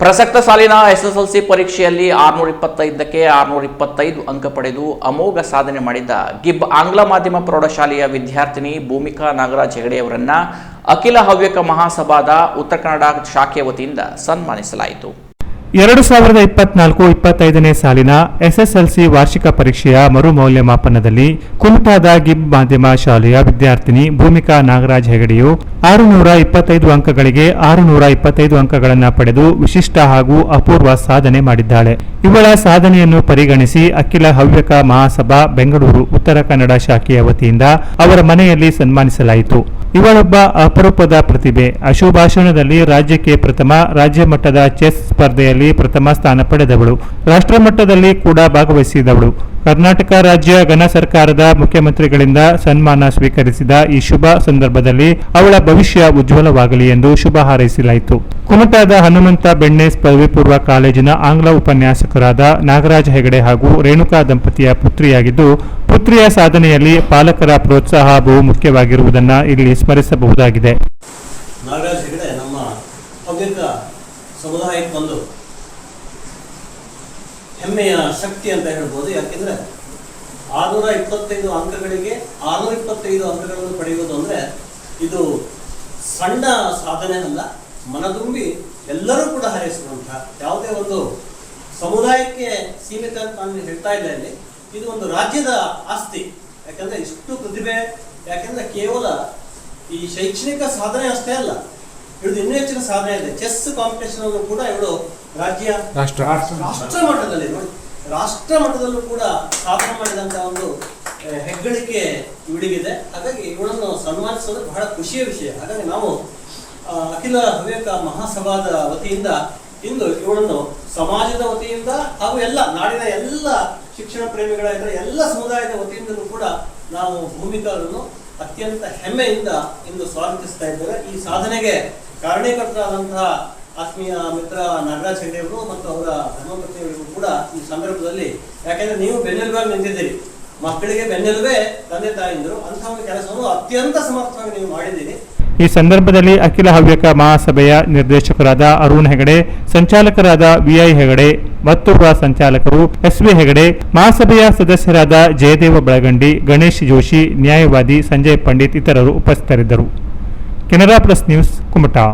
ಪ್ರಸಕ್ತ ಸಾಲಿನ ಎಸ್ಎಸ್ಎಲ್ಸಿ ಪರೀಕ್ಷೆಯಲ್ಲಿ 625ಕ್ಕೆ 625 ಅಂಕ ಪಡೆದು ಅಮೋಘ ಸಾಧನೆ ಮಾಡಿದ ಗಿಬ್ ಆಂಗ್ಲ ಮಾಧ್ಯಮ ಪ್ರೌಢಶಾಲೆಯ ವಿದ್ಯಾರ್ಥಿನಿ ಭೂಮಿಕಾ ನಾಗರಾಜ್ ಹೆಗಡೆಯವರನ್ನ ಅಖಿಲ ಹವ್ಯಕ ಮಹಾಸಭಾದ ಉತ್ತರ ಕನ್ನಡ ಶಾಖೆಯ ವತಿಯಿಂದ ಸನ್ಮಾನಿಸಲಾಯಿತು. 2024-25ನೇ ಸಾಲಿನ ಎಸ್ಎಸ್ಎಲ್ಸಿ ವಾರ್ಷಿಕ ಪರೀಕ್ಷೆಯ ಮರು ಮೌಲ್ಯಮಾಪನದಲ್ಲಿ ಕುಮಟಾದ ಗಿಬ್ ಮಾಧ್ಯಮ ಶಾಲೆಯ ವಿದ್ಯಾರ್ಥಿನಿ ಭೂಮಿಕಾ ನಾಗರಾಜ್ ಹೆಗಡೆಯು 625 ಅಂಕಗಳಿಗೆ 625 ಅಂಕಗಳನ್ನು ಪಡೆದು ವಿಶಿಷ್ಟ ಹಾಗೂ ಅಪೂರ್ವ ಸಾಧನೆ ಮಾಡಿದ್ದಾಳೆ. ಇವಳ ಸಾಧನೆಯನ್ನು ಪರಿಗಣಿಸಿ ಅಖಿಲ ಹವ್ಯಕ ಮಹಾಸಭಾ ಬೆಂಗಳೂರು ಉತ್ತರ ಕನ್ನಡ ಶಾಖೆಯ ವತಿಯಿಂದ ಅವರ ಮನೆಯಲ್ಲಿ ಸನ್ಮಾನಿಸಲಾಯಿತು. ಇವಳೊಬ್ಬ ಅಪರೂಪದ ಪ್ರತಿಭೆ. ಅಶುಭಾಷಣದಲ್ಲಿ ರಾಜ್ಯಕ್ಕೆ ಪ್ರಥಮ, ರಾಜ್ಯ ಮಟ್ಟದ ಚೆಸ್ ಸ್ಪರ್ಧೆಯಲ್ಲಿ ಪ್ರಥಮ ಸ್ಥಾನ ಪಡೆದವಳು, ರಾಷ್ಟ್ರ ಮಟ್ಟದಲ್ಲಿ ಕೂಡ ಭಾಗವಹಿಸಿದವಳು. ಕರ್ನಾಟಕ ರಾಜ್ಯ ಘನ ಸರ್ಕಾರದ ಮುಖ್ಯಮಂತ್ರಿಗಳಿಂದ ಸನ್ಮಾನ ಸ್ವೀಕರಿಸಿದ ಈ ಶುಭ ಸಂದರ್ಭದಲ್ಲಿ ಅವಳ ಭವಿಷ್ಯ ಉಜ್ವಲವಾಗಲಿ ಎಂದು ಶುಭ ಹಾರೈಸಲಾಯಿತು. ಕುಮಟಾದ ಹನುಮಂತ ಬೆಣ್ಣೆಸ್ ಪದವಿ ಪೂರ್ವ ಕಾಲೇಜಿನ ಆಂಗ್ಲ ಉಪನ್ಯಾಸಕರಾದ ನಾಗರಾಜ್ ಹೆಗಡೆ ಹಾಗೂ ರೇಣುಕಾ ದಂಪತಿಯ ಪುತ್ರಿಯಾಗಿದ್ದು, ಪುತ್ರಿಯ ಸಾಧನೆಯಲ್ಲಿ ಪಾಲಕರ ಪ್ರೋತ್ಸಾಹ ಬಹು ಮುಖ್ಯವಾಗಿರುವುದನ್ನು ಇಲ್ಲಿ ಸ್ಮರಿಸಬಹುದಾಗಿದೆ. ನಾಗರಾಜ್ ಹೆಗಡೆ ನಮ್ಮ ಹವ್ಯಕ ಸಮುದಾಯಕ್ಕೆ ಒಂದು ಹೆಮ್ಮೆಯ ಶಕ್ತಿ ಅಂತ ಹೇಳ್ಬೋದು. ಯಾಕೆಂದ್ರೆ 625 ಅಂಕಗಳಿಗೆ 625 ಅಂಕಗಳನ್ನು ಪಡೆಯುವುದು ಅಂದ್ರೆ ಇದು ಸಣ್ಣ ಸಾಧನೆ ಅಲ್ಲ, ಮನದುಂಬಿ ಎಲ್ಲರೂ ಕೂಡ ಹಾರೈಸುವಂತಹ, ಯಾವುದೇ ಒಂದು ಸಮುದಾಯಕ್ಕೆ ಸೀಮಿತ ಅಂತ ನಾನು ಹೇಳ್ತಾ ಇಲ್ಲ ಇಲ್ಲಿ, ಇದು ಒಂದು ರಾಜ್ಯದ ಆಸ್ತಿ. ಯಾಕಂದ್ರೆ ಇಷ್ಟು ಪ್ರತಿಭೆ, ಯಾಕೆಂದ್ರೆ ಕೇವಲ ಈ ಶೈಕ್ಷಣಿಕ ಸಾಧನೆ ಅಷ್ಟೇ ಅಲ್ಲ, ಇವಳು ಇನ್ನೂ ಹೆಚ್ಚಿನ ಸಾಧನೆ ಇದೆ. ಚೆಸ್ ಕಾಂಪಿಟೇಷನ್ ಅನ್ನು ಕೂಡ ಇವಳು ರಾಷ್ಟ್ರ ಮಟ್ಟದಲ್ಲಿ ನೋಡಿ, ರಾಷ್ಟ್ರ ಮಟ್ಟದಲ್ಲೂ ಕೂಡ ಸಾಧನೆ ಮಾಡಿದಂತಹ ಒಂದು ಹೆಗ್ಗಳಿಕೆ ಇವಳಿಗಿದೆ. ಹಾಗಾಗಿ ಇವಳನ್ನು ಸನ್ಮಾನಿಸೋದು ಬಹಳ ಖುಷಿಯ ವಿಷಯ. ಹಾಗಾಗಿ ನಾವು ಅಖಿಲ ಹವ್ಯಕ ಮಹಾಸಭಾದ ವತಿಯಿಂದ ಇಂದು ಇವಳನ್ನು ಸಮಾಜದ ವತಿಯಿಂದ ಹಾಗೂ ಎಲ್ಲ ನಾಡಿನ ಎಲ್ಲ ಶಿಕ್ಷಣ ಪ್ರೇಮಿಗಳ ಎಲ್ಲ ಸಮುದಾಯದ ವತಿಯಿಂದಲೂ ಕೂಡ ನಾವು ಭೂಮಿಕಾರನ್ನು ಅತ್ಯಂತ ಹೆಮ್ಮೆಯಿಂದ ಇಂದು ಸ್ವಾಗತಿಸ್ತಾ ಇದ್ದೇವೆ. ಈ ಸಾಧನೆಗೆ ಕಾರಣೀಕರ್ತರಾದಂತಹ ಆತ್ಮೀಯ ಮಿತ್ರ ನಾಗರಾಜ್ ಹೆಗಡೆ ಅವರು ಮತ್ತು ಅವರ ಧರ್ಮಪತ್ನಿಯವರಿಗೂ ಕೂಡ ಈ ಸಂದರ್ಭದಲ್ಲಿ, ಯಾಕೆಂದ್ರೆ ನೀವು ಬೆನ್ನೆಲುಬಾಗಿ ನಿಂತಿದ್ದೀರಿ, ಮಕ್ಕಳಿಗೆ ಬೆನ್ನೆಲುಬೇ ತಂದೆ ತಾಯಿಂದರು, ಅಂತಹ ಒಂದು ಕೆಲಸವನ್ನು ಅತ್ಯಂತ ಸಮರ್ಥವಾಗಿ ನೀವು ಮಾಡಿದ್ದೀರಿ. ಈ ಸಂದರ್ಭದಲ್ಲಿ ಅಖಿಲ ಹವ್ಯಕ ಮಹಾಸಭೆಯ ನಿರ್ದೇಶಕರಾದ ಅರುಣ್ ಹೆಗಡೆ, ಸಂಚಾಲಕರಾದ ವಿಐ ಹೆಗಡೆ, ಮತ್ತೊಬ್ಬ ಸಂಚಾಲಕರು ಎಸ್ವಿ ಹೆಗಡೆ, ಮಹಾಸಭೆಯ ಸದಸ್ಯರಾದ ಜಯದೇವ ಬೆಳಗಂಡಿ, ಗಣೇಶ್ ಜೋಶಿ, ನ್ಯಾಯವಾದಿ ಸಂಜಯ್ ಪಂಡಿತ್ ಇತರರು ಉಪಸ್ಥಿತರಿದ್ದರು. Canara plus news, Kumta.